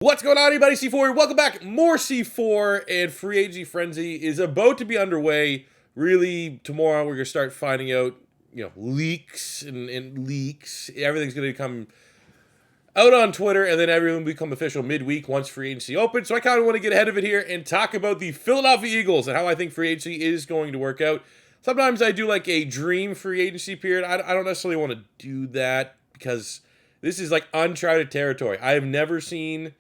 What's going on, everybody? C4 here. Welcome back. More C4 and free agency frenzy is about to be underway. Really, tomorrow we're going to start finding out, leaks and leaks. Everything's going to come out on Twitter, and then everything will become official midweek once free agency opens. So I kind of want to get ahead of it here and talk about the Philadelphia Eagles and how I think free agency is going to work out. Sometimes I do like a dream free agency period. I don't necessarily want to do that because this is like uncharted territory. I have never seen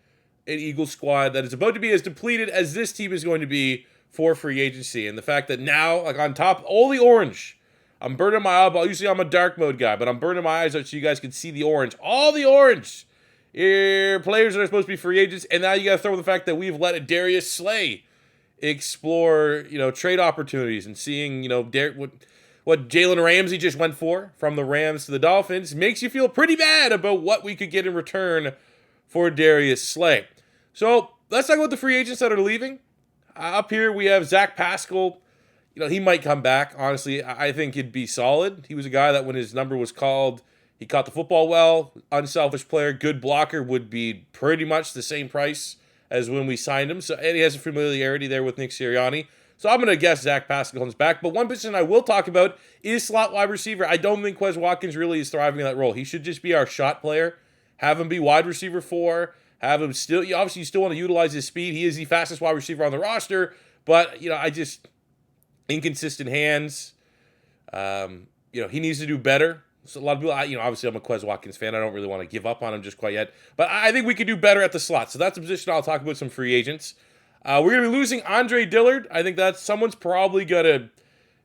an Eagles squad that is about to be as depleted as this team is going to be for free agency. And the fact that now, like on top, all the orange, I'm burning my eyeball. Usually I'm a dark mode guy, but I'm burning my eyes out so you guys can see the orange. All the orange players that are supposed to be free agents. And now you got to throw in the fact that we've let Darius Slay explore, trade opportunities and seeing, what Jalen Ramsey just went for from the Rams to the Dolphins makes you feel pretty bad about what we could get in return for Darius Slay. So let's talk about the free agents that are leaving. Up here we have Zach Pascal. He might come back. Honestly, I think he'd be solid. He was a guy that when his number was called, he caught the football well. Unselfish player, good blocker, would be pretty much the same price as when we signed him. So and he has a familiarity there with Nick Sirianni. So I'm going to guess Zach Pascal comes back. But one position I will talk about is slot wide receiver. I don't think Quez Watkins really is thriving in that role. He should just be our shot player. Have him be wide receiver 4. Have him still, obviously you still want to utilize his speed. He is the fastest wide receiver on the roster. But, I just, inconsistent hands. He needs to do better. So a lot of people, obviously I'm a Quez Watkins fan. I don't really want to give up on him just quite yet. But I think we could do better at the slot. So that's a position I'll talk about some free agents. We're going to be losing Andre Dillard. I think that someone's probably going to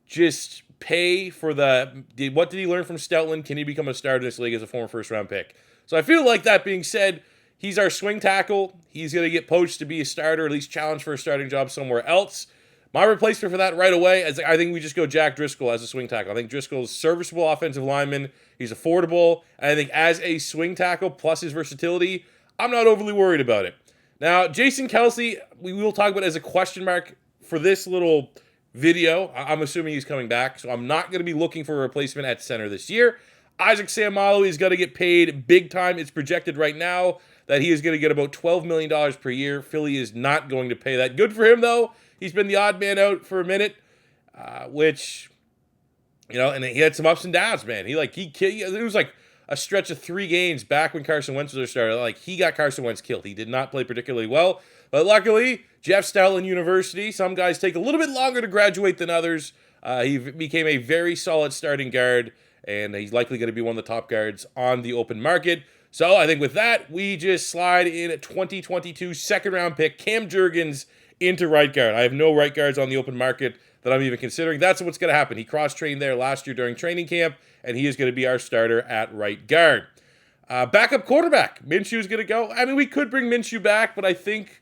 just pay for what did he learn from Stoutland? Can he become a starter in this league as a former first-round pick? So I feel like that being said, he's our swing tackle. He's going to get poached to be a starter, at least challenged for a starting job somewhere else. My replacement for that right away is I think we just go Jack Driscoll as a swing tackle. I think Driscoll's a serviceable offensive lineman. He's affordable. And I think as a swing tackle plus his versatility, I'm not overly worried about it. Now, Jason Kelce, we will talk about as a question mark for this little video. I'm assuming he's coming back, so I'm not going to be looking for a replacement at center this year. Isaac Seumalo is going to get paid big time. It's projected right now that he is going to get about $12 million per year. Philly is not going to pay that. Good for him, though. He's been the odd man out for a minute, which, and he had some ups and downs, man. It was like a stretch of 3 games back when Carson Wentz was their starter. Like, he got Carson Wentz killed. He did not play particularly well. But luckily, Jeff Stoutland University, some guys take a little bit longer to graduate than others. He became a very solid starting guard, and he's likely going to be one of the top guards on the open market. So I think with that, we just slide in a 2022 second-round pick, Cam Jurgens, into right guard. I have no right guards on the open market that I'm even considering. That's what's going to happen. He cross-trained there last year during training camp, and he is going to be our starter at right guard. Backup quarterback, Minshew is going to go. I mean, we could bring Minshew back, but I think,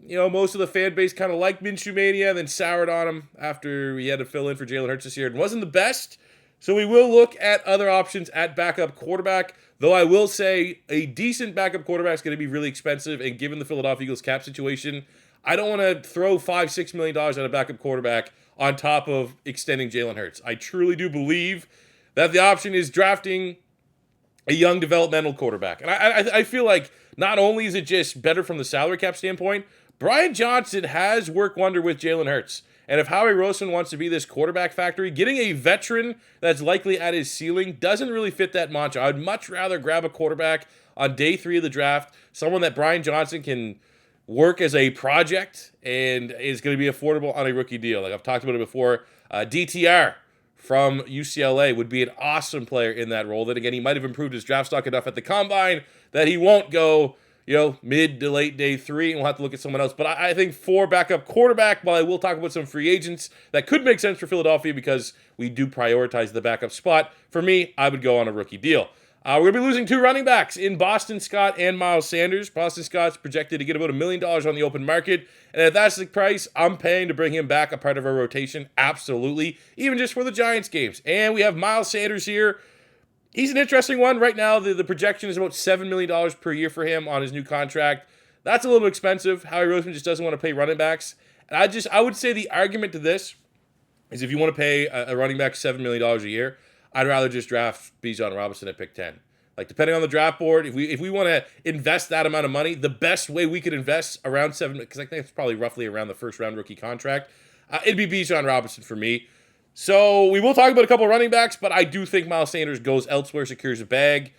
most of the fan base kind of liked Minshew Mania and then soured on him after he had to fill in for Jalen Hurts this year. It wasn't the best, so we will look at other options at backup quarterback, though I will say a decent backup quarterback is going to be really expensive, and given the Philadelphia Eagles cap situation, I don't want to throw $5-6 million at a backup quarterback on top of extending Jalen Hurts. I truly do believe that the option is drafting a young developmental quarterback. And I feel like not only is it just better from the salary cap standpoint, Brian Johnson has worked wonder with Jalen Hurts. And if Howie Roseman wants to be this quarterback factory, getting a veteran that's likely at his ceiling doesn't really fit that mantra. I'd much rather grab a quarterback on day 3 of the draft, someone that Brian Johnson can work as a project and is going to be affordable on a rookie deal. Like I've talked about it before, DTR from UCLA would be an awesome player in that role. Then again, he might have improved his draft stock enough at the combine that he won't go, mid to late day 3, and we'll have to look at someone else. But I think for backup quarterback, while I will talk about some free agents that could make sense for Philadelphia because we do prioritize the backup spot, for me, I would go on a rookie deal. We're going to be losing 2 running backs in Boston Scott and Miles Sanders. Boston Scott's projected to get about $1 million on the open market. And if that's the price, I'm paying to bring him back a part of our rotation. Absolutely. Even just for the Giants games. And we have Miles Sanders here. He's an interesting one. Right now, the projection is about $7 million per year for him on his new contract. That's a little expensive. Howie Roseman just doesn't want to pay running backs. And I would say the argument to this is if you want to pay a running back $7 million a year, I'd rather just draft Bijan Robinson at pick 10. Like, depending on the draft board, if we want to invest that amount of money, the best way we could invest around 7, because I think it's probably roughly around the first round rookie contract, it'd be Bijan Robinson for me. So we will talk about a couple running backs, but I do think Miles Sanders goes elsewhere, secures a bag.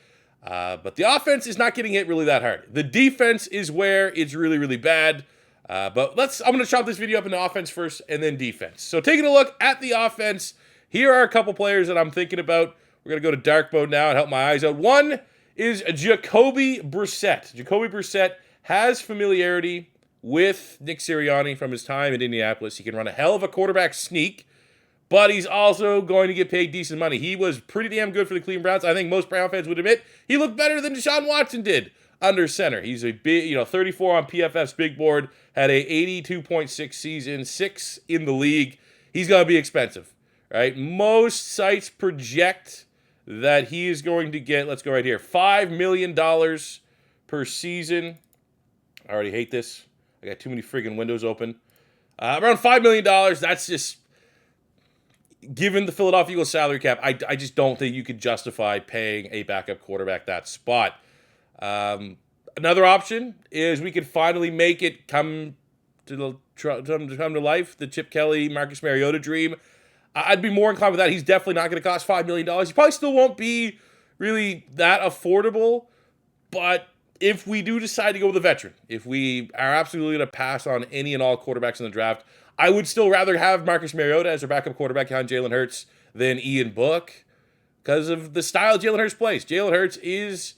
But the offense is not getting hit really that hard. The defense is where it's really, really bad. But I'm going to chop this video up into offense first and then defense. So taking a look at the offense, here are a couple players that I'm thinking about. We're going to go to dark mode now and help my eyes out. One is Jacoby Brissett. Jacoby Brissett has familiarity with Nick Sirianni from his time in Indianapolis. He can run a hell of a quarterback sneak, but he's also going to get paid decent money. He was pretty damn good for the Cleveland Browns. I think most Brown fans would admit he looked better than Deshaun Watson did under center. He's a big, 34 on PFF's big board, had a 82.6 season, 6 in the league. He's going to be expensive, right? Most sites project that he is going to get, let's go right here, $5 million per season. I already hate this. I got too many friggin' windows open. Around $5 million, that's just, given the Philadelphia Eagles salary cap, I just don't think you could justify paying a backup quarterback that spot. Another option is we could finally make it come to life, the Chip Kelly, Marcus Mariota dream. I'd be more inclined with that. He's definitely not going to cost $5 million. He probably still won't be really that affordable, but if we do decide to go with a veteran, if we are absolutely going to pass on any and all quarterbacks in the draft, I would still rather have Marcus Mariota as our backup quarterback behind Jalen Hurts than Ian Book because of the style Jalen Hurts plays. Jalen Hurts is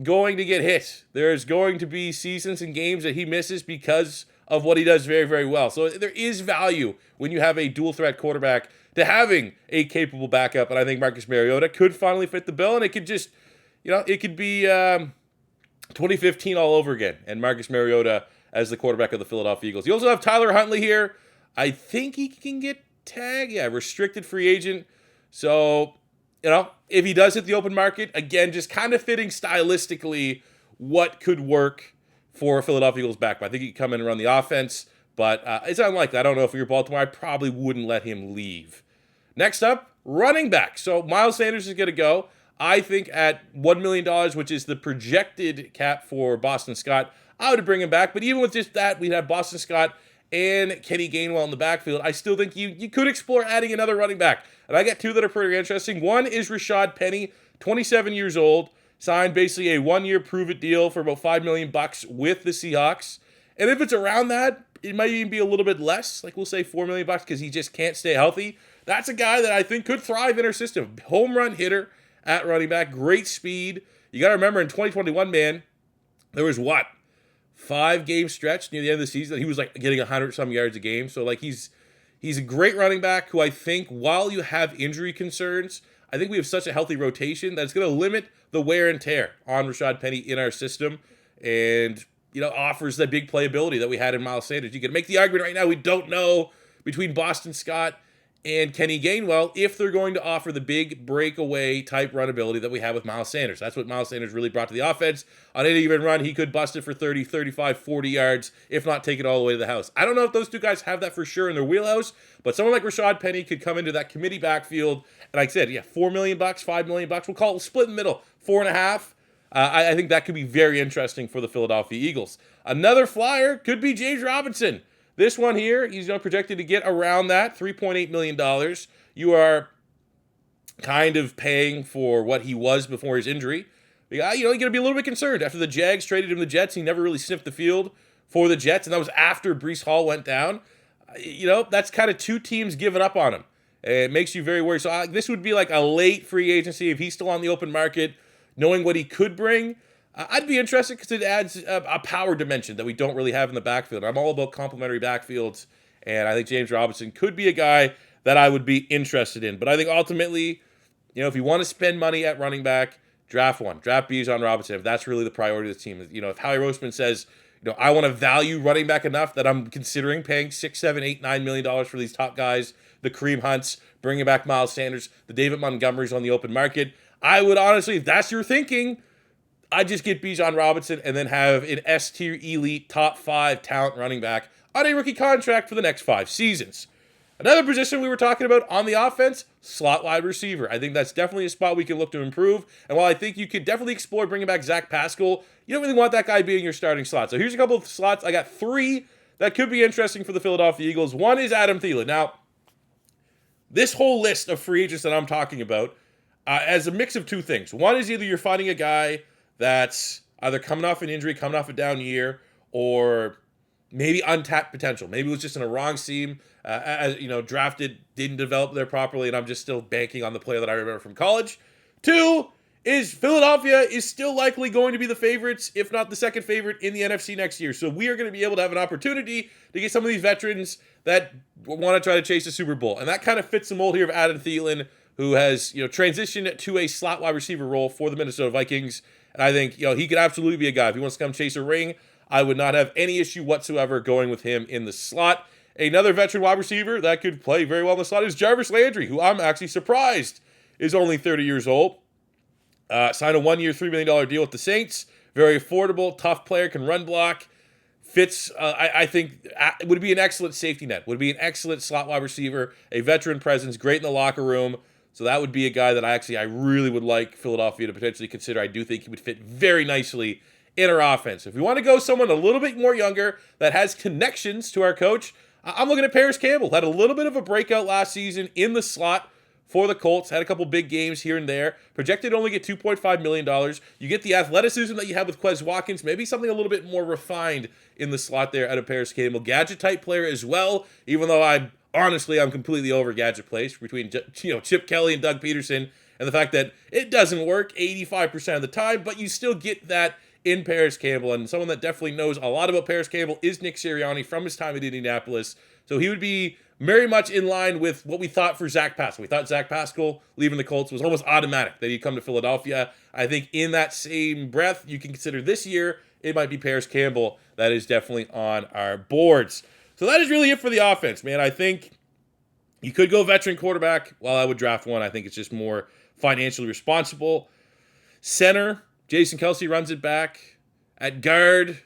going to get hit. There's going to be seasons and games that he misses because of what he does very, very well. So there is value when you have a dual threat quarterback to having a capable backup, and I think Marcus Mariota could finally fit the bill, and it could just, it could be 2015 all over again, and Marcus Mariota as the quarterback of the Philadelphia Eagles. You also have Tyler Huntley here. I think he can get tagged. Yeah, restricted free agent. So, if he does hit the open market, again, just kind of fitting stylistically what could work for a Philadelphia Eagles back. I think he could come in and run the offense, but it's unlikely. I don't know if you're Baltimore, I probably wouldn't let him leave. Next up, running back. So Miles Sanders is going to go. I think at $1 million, which is the projected cap for Boston Scott, I would bring him back. But even with just that, we'd have Boston Scott and Kenny Gainwell in the backfield. I still think you could explore adding another running back. And I got two that are pretty interesting. One is Rashad Penny, 27 years old, signed basically a 1-year prove-it deal for about $5 million with the Seahawks. And if it's around that, it might even be a little bit less, like we'll say $4 million because he just can't stay healthy. That's a guy that I think could thrive in our system. Home run hitter at running back, great speed. You got to remember in 2021, man, there was 5-game stretch near the end of the season that he was like getting 100-some yards a game. So like he's a great running back who I think while you have injury concerns, I think we have such a healthy rotation that it's going to limit the wear and tear on Rashad Penny in our system and, offers that big playability that we had in Miles Sanders. You can make the argument right now, we don't know between Boston Scott and Kenny Gainwell if they're going to offer the big breakaway type run ability that we have with Miles Sanders. That's what Miles Sanders really brought to the offense. On any given run, he could bust it for 30, 35, 40 yards, if not take it all the way to the house. I don't know if those two guys have that for sure in their wheelhouse, but someone like Rashad Penny could come into that committee backfield. And like I said, $4 million, $5 million. We'll call it split in the middle, 4.5. I think that could be very interesting for the Philadelphia Eagles. Another flyer could be James Robinson. This one here, he's projected to get around that, $3.8 million. You are kind of paying for what he was before his injury. You're going to be a little bit concerned. After the Jags traded him to the Jets, he never really sniffed the field for the Jets, and that was after Breece Hall went down. That's kind of two teams giving up on him. It makes you very worried. So this would be like a late free agency if he's still on the open market, knowing what he could bring. I'd be interested because it adds a power dimension that we don't really have in the backfield. I'm all about complementary backfields, and I think James Robinson could be a guy that I would be interested in. But I think ultimately, if you want to spend money at running back, draft one. Draft Bijan Robinson if that's really the priority of the team. If Howie Roseman says, I want to value running back enough that I'm considering paying $6, $7, $8, $9 million for these top guys, the Kareem Hunts, bringing back Miles Sanders, the David Montgomerys on the open market. I would honestly, if that's your thinking, I'd just get Bijan Robinson and then have an S-tier elite top 5 talent running back on a rookie contract for the next 5 seasons. Another position we were talking about on the offense, slot wide receiver. I think that's definitely a spot we can look to improve. And while I think you could definitely explore bringing back Zach Pascal, you don't really want that guy being your starting slot. So here's a couple of slots. I got 3 that could be interesting for the Philadelphia Eagles. One is Adam Thielen. Now, this whole list of free agents that I'm talking about as a mix of 2 things. One is either you're finding a guy that's either coming off an injury, coming off a down year, or maybe untapped potential. Maybe it was just in a wrong team, as drafted, didn't develop there properly, and I'm just still banking on the player that I remember from college. 2 is Philadelphia is still likely going to be the favorites, if not the second favorite in the NFC next year. So we are going to be able to have an opportunity to get some of these veterans that want to try to chase the Super Bowl. And that kind of fits the mold here of Adam Thielen, who has transitioned to a slot wide receiver role for the Minnesota Vikings. And I think he could absolutely be a guy. If he wants to come chase a ring, I would not have any issue whatsoever going with him in the slot. Another veteran wide receiver that could play very well in the slot is Jarvis Landry, who I'm actually surprised is only 30 years old. Signed a 1-year, $3 million deal with the Saints. Very affordable, tough player, can run block. Fits, I think, would be an excellent safety net. Would be an excellent slot wide receiver. A veteran presence, great in the locker room. So that would be a guy that I really would like Philadelphia to potentially consider. I do think he would fit very nicely in our offense. If we want to go someone a little bit more younger that has connections to our coach, I'm looking at Paris Campbell. Had a little bit of a breakout last season in the slot for the Colts. Had a couple big games here and there. Projected to only get $2.5 million. You get the athleticism that you have with Quez Watkins. Maybe something a little bit more refined in the slot there out of Paris Campbell. Gadget-type player as well, even though I'm completely over gadget plays between Chip Kelly and Doug Peterson, and the fact that it doesn't work 85% of the time, but you still get that in Paris Campbell. And someone that definitely knows a lot about Paris Campbell is Nick Sirianni from his time at Indianapolis. So he would be very much in line with what we thought for Zach Pascal. We thought Zach Pascal leaving the Colts was almost automatic that he'd come to Philadelphia. I think in that same breath, you can consider this year, it might be Paris Campbell that is definitely on our boards. So that is really it for the offense, man. I think you could go veteran quarterback. While I would draft one, I think it's just more financially responsible. Center, Jason Kelce runs it back. At guard,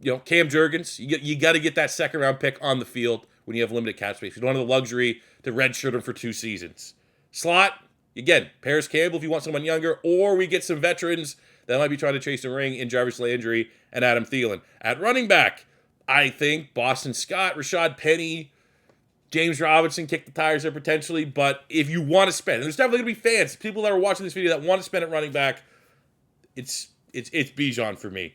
Cam Jurgens. You got to get that second round pick on the field when you have limited cap space. You don't have the luxury to redshirt him for 2 seasons. Slot, again, Paris Campbell if you want someone younger, or we get some veterans that might be trying to chase a ring in Jarvis Landry and Adam Thielen. At running back, I think Boston Scott, Rashad Penny, James Robinson kick the tires there potentially. But if you want to spend, and there's definitely going to be fans, people that are watching this video that want to spend at running back, it's Bijan for me.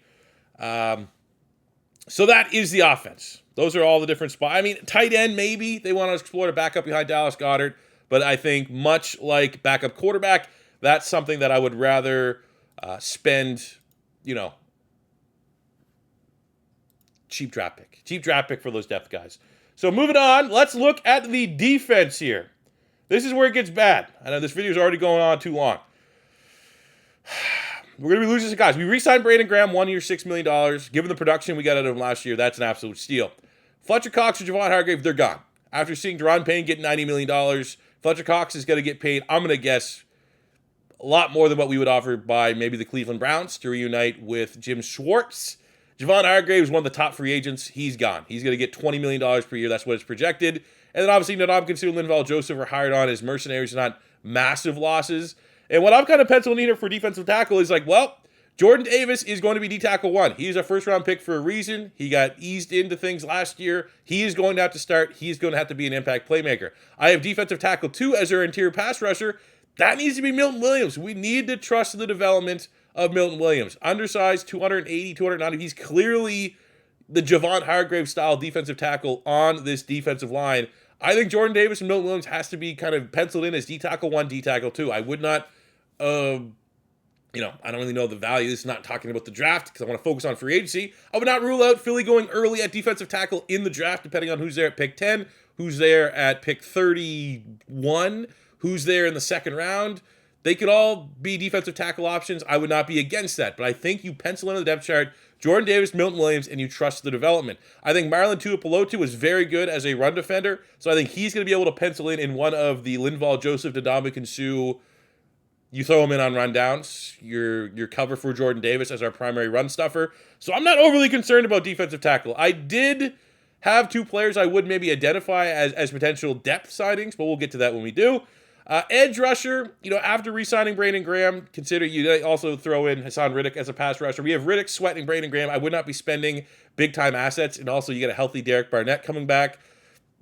So that is the offense. Those are all the different spots. I mean, tight end, maybe they want to explore a backup behind Dallas Goedert. But I think much like backup quarterback, that's something that I would rather spend, cheap draft pick. Cheap draft pick for those depth guys. So moving on, let's look at the defense here. This is where it gets bad. I know this video is already going on too long. We're going to be losing some guys. We re-signed Brandon Graham, 1 year, $6 million. Given the production we got out of him last year, that's an absolute steal. Fletcher Cox and Javon Hargrave, they're gone. After seeing Deron Payne get $90 million, Fletcher Cox is going to get paid, I'm going to guess, a lot more than what we would offer by maybe the Cleveland Browns to reunite with Jim Schwartz. Javon Hargrave is one of the top free agents. He's gone. He's going to get $20 million per year. That's what it's projected. And then obviously, Ndamukong Suh and Linval Joseph are hired on as mercenaries, not massive losses. And what I'm kind of penciling in here for defensive tackle is Jordan Davis is going to be D-tackle 1. He's a first-round pick for a reason. He got eased into things last year. He is going to have to start. He's going to have to be an impact playmaker. I have defensive tackle 2 as our interior pass rusher. That needs to be Milton Williams. We need to trust the development of Milton Williams. Undersized, 280, 290. He's clearly the Javon Hargrave-style defensive tackle on this defensive line. I think Jordan Davis and Milton Williams has to be kind of penciled in as D-tackle 1, D-tackle 2. I would not... I don't really know the value. This is not talking about the draft because I want to focus on free agency. I would not rule out Philly going early at defensive tackle in the draft, depending on who's there at pick 10, who's there at pick 31, who's there in the second round. They could all be defensive tackle options. I would not be against that, but I think you pencil in the depth chart Jordan Davis, Milton Williams, and you trust the development. I think Marlon Tuipulotu is very good as a run defender, so I think he's going to be able to pencil in one of the Linval Joseph, Ndamukong Suh. You throw him in on rundowns. Your cover for Jordan Davis as our primary run stuffer. So I'm not overly concerned about defensive tackle. I did have two players I would maybe identify as potential depth signings, but we'll get to that when we do. Edge rusher, after re-signing Brandon Graham, consider you also throw in Hassan Riddick as a pass rusher. We have Riddick, Sweat, and Brandon Graham. I would not be spending big-time assets, and also you get a healthy Derek Barnett coming back.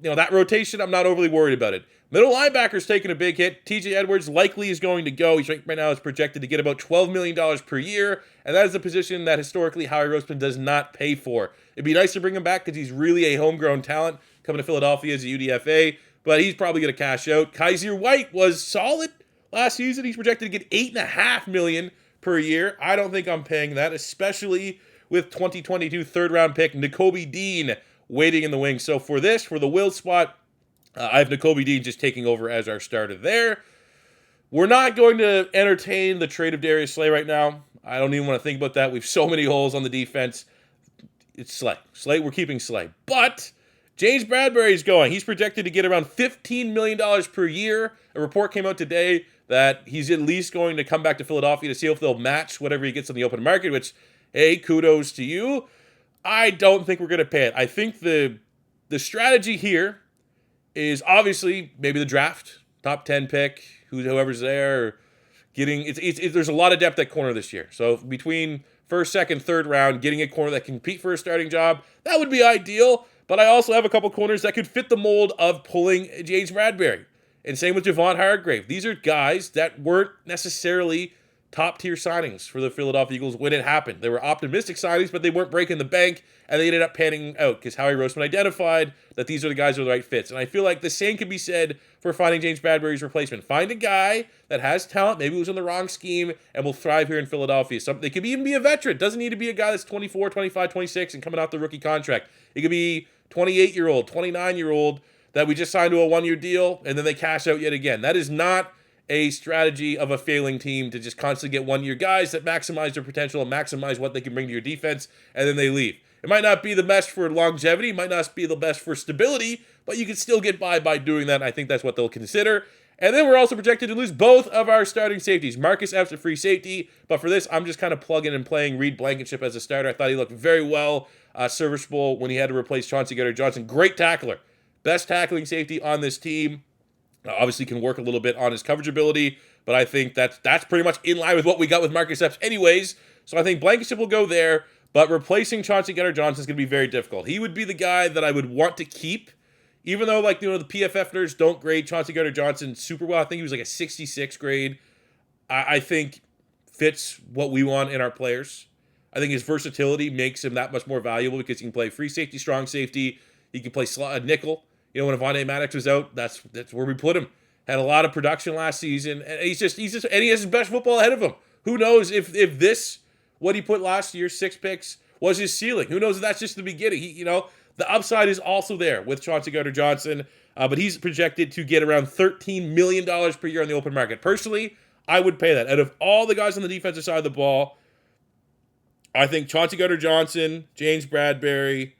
That rotation, I'm not overly worried about it. Middle linebacker's taking a big hit. TJ Edwards likely is going to go. He's right now is projected to get about $12 million per year, and that is a position that historically Howie Roseman does not pay for. It'd be nice to bring him back because he's really a homegrown talent coming to Philadelphia as a UDFA, but he's probably going to cash out. Kaiser White was solid last season. He's projected to get $8.5 million per year. I don't think I'm paying that, especially with 2022 third-round pick Nakobe Dean waiting in the wings. So for the Will spot, I have Nakobe Dean just taking over as our starter there. We're not going to entertain the trade of Darius Slay right now. I don't even want to think about that. We have so many holes on the defense. It's Slay. We're keeping Slay. But James Bradbury's going. He's projected to get around $15 million per year. A report came out today that he's at least going to come back to Philadelphia to see if they'll match whatever he gets on the open market, which, hey, kudos to you. I don't think we're going to pay it. I think the strategy here is obviously maybe the draft, top 10 pick, whoever's there, getting there's a lot of depth at corner this year. So between first, second, third round, getting a corner that can compete for a starting job, that would be ideal. But I also have a couple corners that could fit the mold of pulling James Bradbury. And same with Javon Hargrave. These are guys that weren't necessarily top-tier signings for the Philadelphia Eagles when it happened. They were optimistic signings, but they weren't breaking the bank, and they ended up panning out because Howie Roseman identified that these are the guys who are the right fits. And I feel like the same could be said for finding James Bradbury's replacement. Find a guy that has talent, maybe who's in the wrong scheme, and will thrive here in Philadelphia. They could even be a veteran. It doesn't need to be a guy that's 24, 25, 26 and coming out the rookie contract. It could be 28-year-old, 29-year-old that we just signed to a one-year deal, and then they cash out yet again. That is not a strategy of a failing team to just constantly get one-year guys that maximize their potential and maximize what they can bring to your defense, and then they leave. It might not be the best for longevity, might not be the best for stability, but you can still get by doing that, and I think that's what they'll consider. And then we're also projected to lose both of our starting safeties. Marcus Epps, a free safety, but for this, I'm just kind of plugging and playing Reed Blankenship as a starter. I thought he looked very well, serviceable when he had to replace Chauncey Gardner-Johnson. Great tackler. Best tackling safety on this team. Obviously can work a little bit on his coverage ability, but I think that's pretty much in line with what we got with Marcus Epps anyways. So I think Blankenship will go there, but replacing Chauncey Gardner-Johnson is going to be very difficult. He would be the guy that I would want to keep, even though the PFF nerds don't grade Chauncey Gardner-Johnson super well. I think he was like a 66 grade. I think fits what we want in our players. I think his versatility makes him that much more valuable because he can play free safety, strong safety. He can play nickel. When Avonte Maddox was out, that's where we put him. Had a lot of production last season, and he's just and he has his best football ahead of him. Who knows if this what he put last year, 6 picks, was his ceiling? Who knows if that's just the beginning? The upside is also there with Chauncey Gardner-Johnson, but he's projected to get around $13 million per year on the open market. Personally, I would pay that. Out of all the guys on the defensive side of the ball, I think Chauncey Gardner-Johnson, James Bradbury,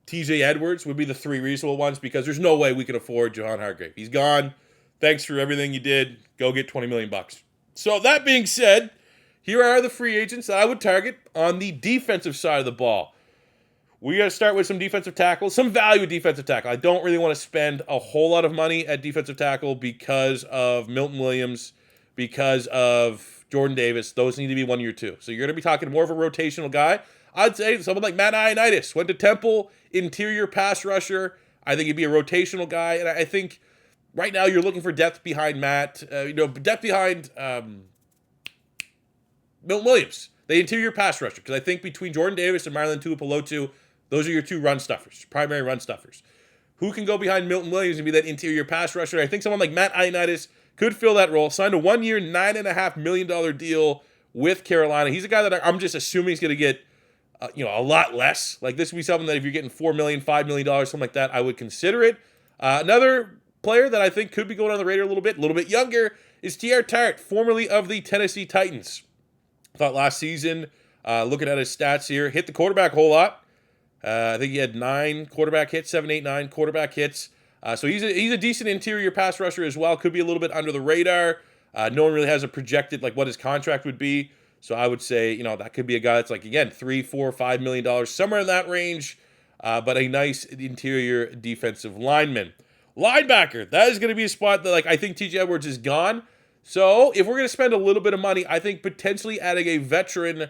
TJ Edwards would be the 3 reasonable ones because there's no way we can afford Javon Hargrave. He's gone. Thanks for everything you did. Go get $20 million. So that being said, here are the free agents that I would target on the defensive side of the ball. We got to start with some defensive tackles, some value defensive tackle. I don't really want to spend a whole lot of money at defensive tackle because of Milton Williams, because of Jordan Davis. Those need to be 1 year too. So you're going to be talking more of a rotational guy. I'd say someone like Matt Ioannidis went to Temple, interior pass rusher. I think he'd be a rotational guy, and I think right now you're looking for depth behind Matt. Depth behind Milton Williams, the interior pass rusher, because I think between Jordan Davis and Marlon Tuipulotu, those are your 2 run stuffers, primary run stuffers. Who can go behind Milton Williams and be that interior pass rusher? I think someone like Matt Ioannidis could fill that role. Signed a 1 year, $9.5 million deal with Carolina. He's a guy that I'm just assuming he's going to get a lot less. Like this would be something that if you're getting $4 million, $5 million, something like that, I would consider it. Another player that I think could be going on the radar a little bit younger, is Teair Tart, formerly of the Tennessee Titans. I thought last season, looking at his stats here, hit the quarterback a whole lot. I think he had 9 quarterback hits, 7, 8, 9 quarterback hits. So he's a decent interior pass rusher as well. Could be a little bit under the radar. No one really has a projected what his contract would be. So I would say, that could be a guy that's $3, $4, $5 million, somewhere in that range. but a nice interior defensive lineman. Linebacker, that is going to be a spot that I think TJ Edwards is gone. So if we're going to spend a little bit of money, I think potentially adding a veteran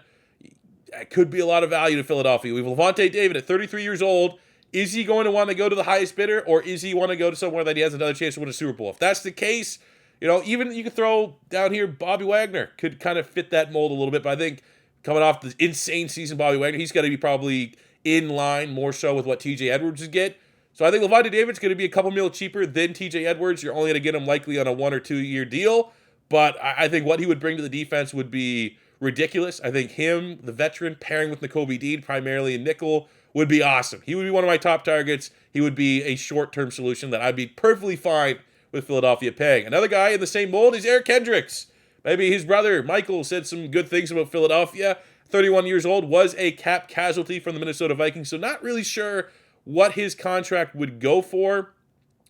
could be a lot of value to Philadelphia. We have Lavonte David at 33 years old. Is he going to want to go to the highest bidder, or is he want to go to somewhere that he has another chance to win a Super Bowl? If that's the case, even you could throw down here Bobby Wagner could kind of fit that mold a little bit. But I think coming off the insane season, Bobby Wagner, he's got to be probably in line more so with what TJ Edwards would get. So I think Lavonte David's going to be a couple mil cheaper than TJ Edwards. You're only going to get him likely on a 1 or 2 year deal. But I think what he would bring to the defense would be ridiculous. I think him, the veteran, pairing with Nakobe Dean, primarily in nickel, would be awesome. He would be one of my top targets. He would be a short-term solution that I'd be perfectly fine with Philadelphia paying. Another guy in the same mold is Eric Kendricks. Maybe his brother, Michael, said some good things about Philadelphia. 31 years old, was a cap casualty from the Minnesota Vikings, so not really sure what his contract would go for,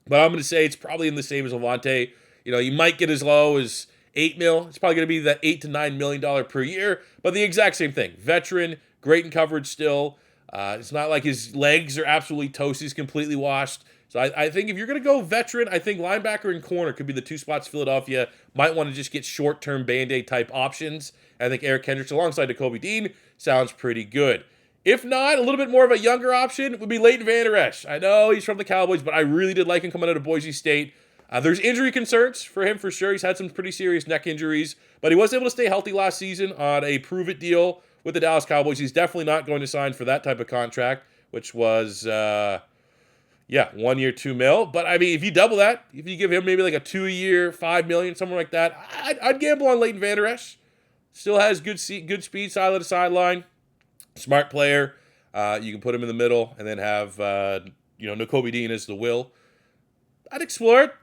but I'm going to say it's probably in the same as Lavonte. You might get as low as $8 million. It's probably going to be that $8 to $9 million per year, but the exact same thing. Veteran, great in coverage still. It's not like his legs are absolutely toast. He's completely washed. So I think if you're going to go veteran, I think linebacker and corner could be the two spots Philadelphia might want to just get short-term Band-Aid type options. I think Eric Kendricks alongside Nakobe Dean sounds pretty good. If not, a little bit more of a younger option would be Leighton Vander Esch. I know he's from the Cowboys, but I really did like him coming out of Boise State. There's injury concerns for him for sure. He's had some pretty serious neck injuries, but he was able to stay healthy last season on a prove-it deal with the Dallas Cowboys. He's definitely not going to sign for that type of contract, which was, 1 year, $2 million. But, I mean, if you double that, if you give him maybe like a 2 year, $5 million, something like that, I'd gamble on Leighton Vander Esch. Still has good speed, sideline to sideline. Smart player. You can put him in the middle and then have, Nakobe Dean as the will. I'd explore it.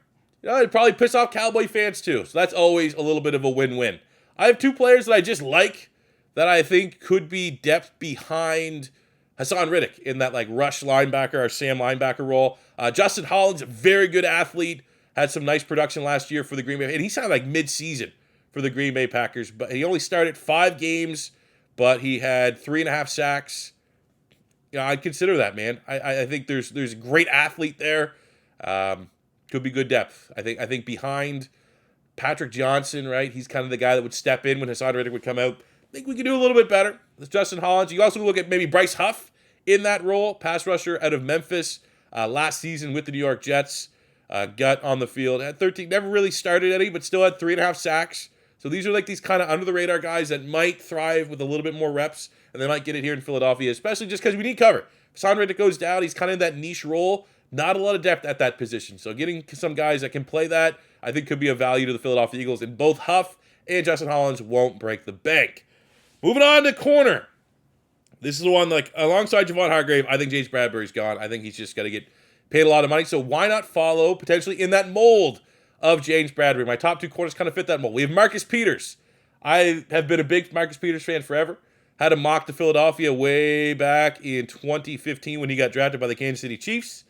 It'd probably piss off Cowboy fans too. So that's always a little bit of a win-win. I have two players that I just like that I think could be depth behind Hassan Riddick in that rush linebacker or Sam linebacker role. Justin Holland's a very good athlete. Had some nice production last year for the Green Bay. And he sounded mid-season for the Green Bay Packers. But he only started 5 games, but he had 3.5 sacks. I'd consider that, man. I think there's a great athlete there. Could be good depth. I think behind Patrick Johnson, right? He's kind of the guy that would step in when Hassan Riddick would come out. I think we could do a little bit better with Justin Hollins. You also look at maybe Bryce Huff in that role, pass rusher out of Memphis last season with the New York Jets. Got on the field at 13, never really started any, but still had 3.5 sacks. So these are these kind of under the radar guys that might thrive with a little bit more reps, and they might get it here in Philadelphia, especially just because we need cover. Hassan Riddick goes down, he's kind of in that niche role. Not a lot of depth at that position. So getting some guys that can play that, I think could be of value to the Philadelphia Eagles. And both Huff and Justin Hollins won't break the bank. Moving on to corner. This is the one, alongside Javon Hargrave, I think James Bradbury's gone. I think he's just got to get paid a lot of money. So why not follow potentially in that mold of James Bradbury? My top 2 corners kind of fit that mold. We have Marcus Peters. I have been a big Marcus Peters fan forever. Had him mocked to Philadelphia way back in 2015 when he got drafted by the Kansas City Chiefs.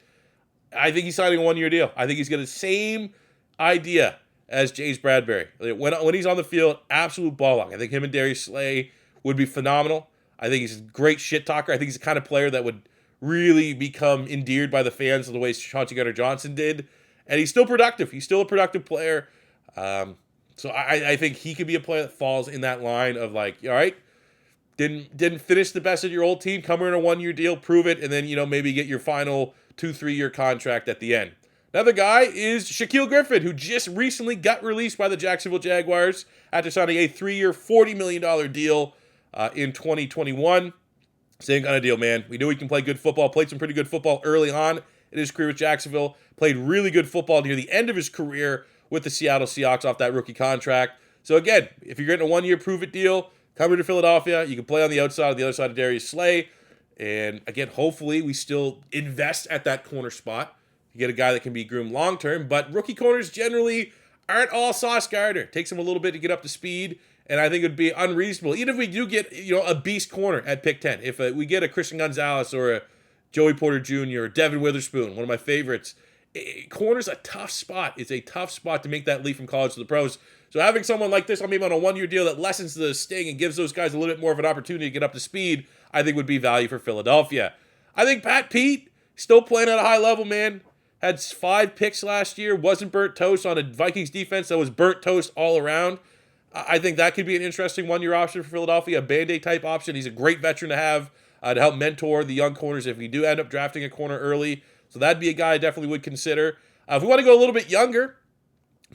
I think he's signing a 1 year deal. I think he's got the same idea as James Bradbury. When he's on the field, absolute ball hawk. I think him and Darius Slay would be phenomenal. I think he's a great shit talker. I think he's the kind of player that would really become endeared by the fans the way Chauncey Gardner-Johnson did. And he's still productive. He's still a productive player. So I think he could be a player that falls in that line of all right, didn't finish the best of your old team, come here in a 1 year deal, prove it, and then maybe get your final 2-3 year contract at the end. Another guy is Shaquille Griffin, who just recently got released by the Jacksonville Jaguars after signing a 3 year, $40 million deal in 2021. Same kind of deal, man. We knew he can play good football, played some pretty good football early on in his career with Jacksonville, played really good football near the end of his career with the Seattle Seahawks off that rookie contract. So again, if you're getting a 1 year prove-it deal, come here to Philadelphia. You can play on the other side of Darius Slay. And again, hopefully we still invest at that corner spot. You get a guy that can be groomed long-term, but rookie corners generally aren't all Sauce Gardner. It takes them a little bit to get up to speed, and I think it would be unreasonable, even if we do get a beast corner at pick 10. If we get a Christian Gonzalez or a Joey Porter Jr. or Devin Witherspoon, one of my favorites, corner's a tough spot. It's a tough spot to make that leap from college to the pros. So having someone like this, maybe on a 1 year deal that lessens the sting and gives those guys a little bit more of an opportunity to get up to speed, I think would be value for Philadelphia. I think Pat Pete, still playing at a high level, man. Had 5 picks last year, wasn't burnt toast on a Vikings defense that was burnt toast all around. I think that could be an interesting one-year option for Philadelphia, a Band-Aid type option. He's a great veteran to have to help mentor the young corners if we do end up drafting a corner early. So that'd be a guy I definitely would consider. If we want to go a little bit younger,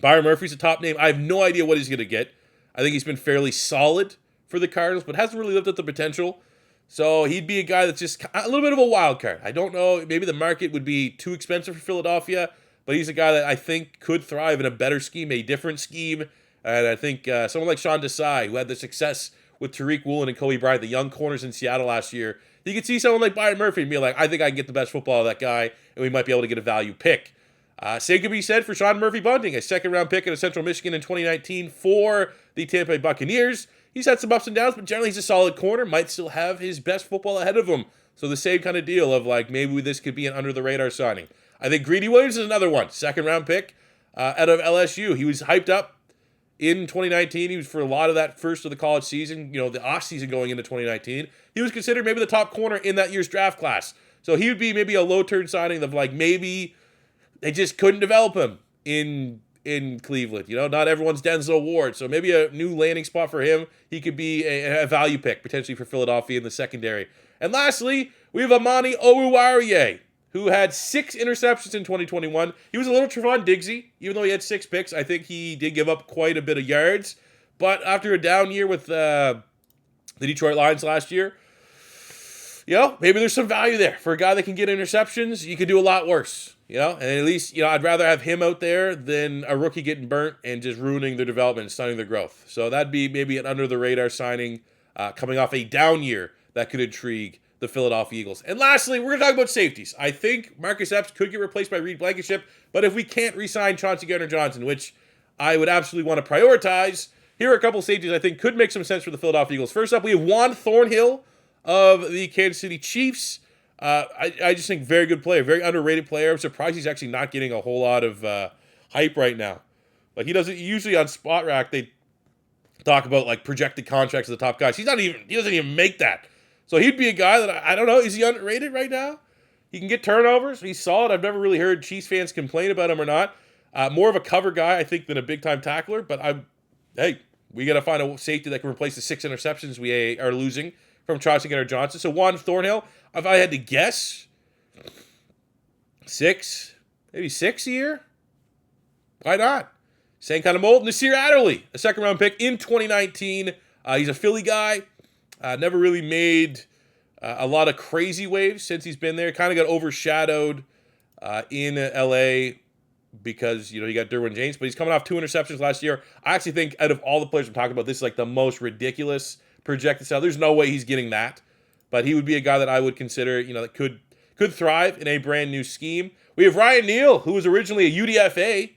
Byron Murphy's a top name. I have no idea what he's going to get. I think he's been fairly solid for the Cardinals, but hasn't really lived up to potential. So he'd be a guy that's just a little bit of a wild card. I don't know. Maybe the market would be too expensive for Philadelphia, but he's a guy that I think could thrive in a better scheme, a different scheme. And I think someone like Sean Desai, who had the success with Tariq Woolen and Kobe Bryant, the young corners in Seattle last year, you could see someone like Byron Murphy and be like, I think I can get the best football of that guy, and we might be able to get a value pick. Same could be said for Sean Murphy Bunting, a second-round pick out of Central Michigan in 2019 for the Tampa Bay Buccaneers. He's had some ups and downs, but generally he's a solid corner, might still have his best football ahead of him. So the same kind of deal of like, maybe this could be an under-the-radar signing. I think Greedy Williams is another one, second-round pick out of LSU. He was hyped up in 2019. He was for a lot of that first of the college season, the off season going into 2019. He was considered maybe the top corner in that year's draft class. So he would be maybe a low-turn signing of like maybe they just couldn't develop him in Cleveland. Not everyone's Denzel Ward. So maybe a new landing spot for him. He could be a value pick potentially for Philadelphia in the secondary. And lastly, we have Amani Oruwariye, who had 6 interceptions in 2021. He was a little Trevon Diggsy, even though he had 6 picks. I think he did give up quite a bit of yards. But after a down year with the Detroit Lions last year, maybe there's some value there. For a guy that can get interceptions, you could do a lot worse. And at least, I'd rather have him out there than a rookie getting burnt and just ruining their development and stunning their growth. So that'd be maybe an under-the-radar signing coming off a down year that could intrigue the Philadelphia Eagles. And lastly, we're going to talk about safeties. I think Marcus Epps could get replaced by Reed Blankenship, but if we can't re-sign Chauncey Gardner-Johnson, which I would absolutely want to prioritize, here are a couple safeties I think could make some sense for the Philadelphia Eagles. First up, we have Juan Thornhill of the Kansas City Chiefs. I just think very good player, very underrated player. I'm surprised he's actually not getting a whole lot of hype right now. Like he doesn't usually on Spot Rack they talk about like projected contracts of the top guys. He doesn't even make that. So he'd be a guy that I don't know. Is he underrated right now? He can get turnovers. He's solid. I've never really heard Chiefs fans complain about him or not. More of a cover guy, I think, than a big time tackler. But we got to find a safety that can replace the 6 interceptions we are losing from Chauncey Gardner-Johnson. So Juan Thornhill, if I had to guess, 6 a year? Why not? Same kind of mold. Nasir Adderley, a second-round pick in 2019. He's a Philly guy. Never really made a lot of crazy waves since he's been there. Kind of got overshadowed in L.A. because, you got Derwin James. But he's coming off 2 interceptions last year. I actually think out of all the players I'm talking about, this is like the most ridiculous projected salary. There's no way he's getting that. But he would be a guy that I would consider, that could thrive in a brand new scheme. We have Ryan Neal, who was originally a UDFA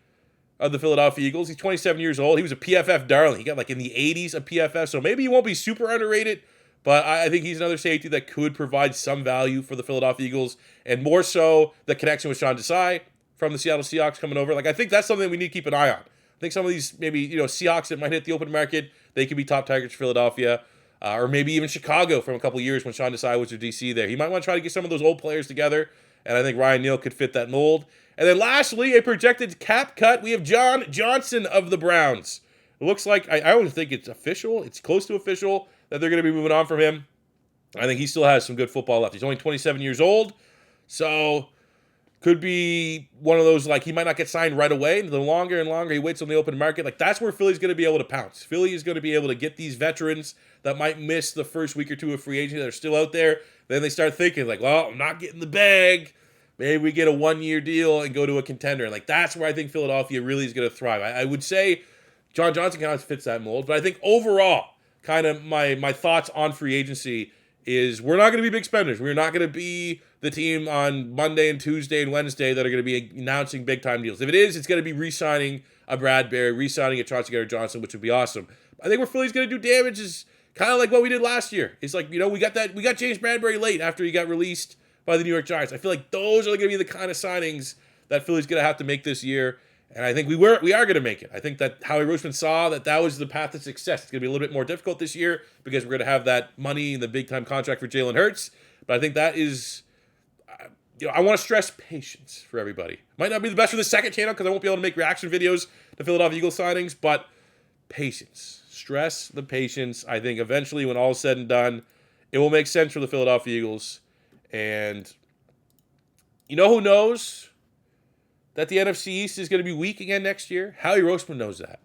of the Philadelphia Eagles. He's 27 years old. He was a PFF darling. He got like in the 80s of PFF. So maybe he won't be super underrated, but I think he's another safety that could provide some value for the Philadelphia Eagles, and more so the connection with Sean Desai from the Seattle Seahawks coming over. Like I think that's something we need to keep an eye on. I think some of these maybe Seahawks that might hit the open market, they could be top targets for Philadelphia. Or maybe even Chicago from a couple of years when Sean Desai was their DC there. He might want to try to get some of those old players together, and I think Ryan Neal could fit that mold. And then lastly, a projected cap cut, we have John Johnson of the Browns. It looks like, I don't think it's official, it's close to official that they're going to be moving on from him. I think he still has some good football left. He's only 27 years old, so could be one of those, like, he might not get signed right away. The longer and longer he waits on the open market, like, that's where Philly's going to be able to pounce. Philly is going to be able to get these veterans that might miss the first week or two of free agency that are still out there. Then they start thinking, like, well, I'm not getting the bag. Maybe we get a 1-year deal and go to a contender. Like, that's where I think Philadelphia really is going to thrive. I would say John Johnson kind of fits that mold. But I think overall, kind of my thoughts on free agency is we're not going to be big spenders. We're not going to be the team on Monday and Tuesday and Wednesday that are going to be announcing big-time deals. If it is, it's going to be re-signing a Bradbury, re-signing a Chauncey Gardner-Johnson, which would be awesome. I think where Philly's going to do damage is kind of like what we did last year. It's like, we got James Bradbury late after he got released by the New York Giants. I feel like those are going to be the kind of signings that Philly's going to have to make this year. And I think we are going to make it. I think that Howie Roseman saw that was the path to success. It's going to be a little bit more difficult this year because we're going to have that money and the big-time contract for Jalen Hurts. But I think that is I want to stress patience for everybody. Might not be the best for the second channel because I won't be able to make reaction videos to Philadelphia Eagles signings, but patience. Stress the patience. I think eventually, when all is said and done, it will make sense for the Philadelphia Eagles. And you know who knows that the NFC East is going to be weak again next year? Howie Roseman knows that.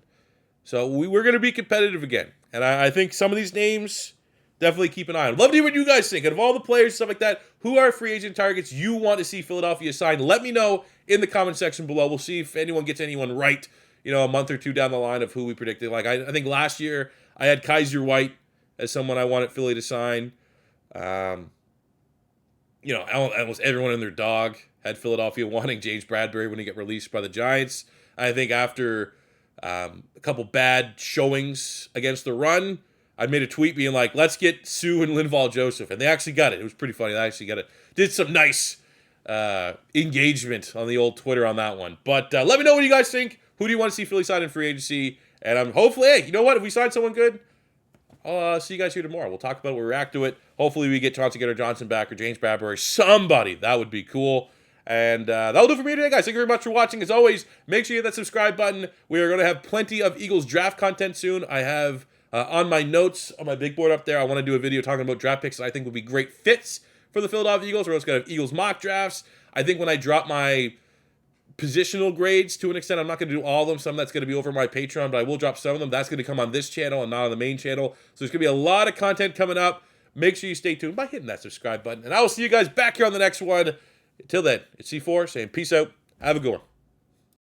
So we're going to be competitive again. And I think some of these names, definitely keep an eye on. Love to hear what you guys think. Out of all the players, stuff like that, who are free agent targets you want to see Philadelphia sign? Let me know in the comment section below. We'll see if anyone gets anyone right, a month or two down the line of who we predicted. Like, I think last year I had Kaiser White as someone I wanted Philly to sign. Almost everyone and their dog had Philadelphia wanting James Bradbury when he got released by the Giants. I think after a couple bad showings against the run, I made a tweet being like, let's get Sue and Linval Joseph. And they actually got it. It was pretty funny. They actually got it. Did some nice engagement on the old Twitter on that one. But let me know what you guys think. Who do you want to see Philly sign in free agency? And I'm hopefully, hey, you know what? If we sign someone good, I'll see you guys here tomorrow. We'll talk about it. We'll react to it. Hopefully we get Chauncey Gardner-Johnson back or James Bradbury. Somebody. That would be cool. And that'll do it for me today, guys. Thank you very much for watching. As always, make sure you hit that subscribe button. We are going to have plenty of Eagles draft content soon. I have on my notes, on my big board up there, I want to do a video talking about draft picks that I think would be great fits for the Philadelphia Eagles. We're also going to have Eagles mock drafts. I think when I drop my positional grades, to an extent, I'm not going to do all of them. Some that's going to be over my Patreon, but I will drop some of them. That's going to come on this channel and not on the main channel. So there's going to be a lot of content coming up. Make sure you stay tuned by hitting that subscribe button. And I will see you guys back here on the next one. Until then, it's C4 saying peace out. Have a good one.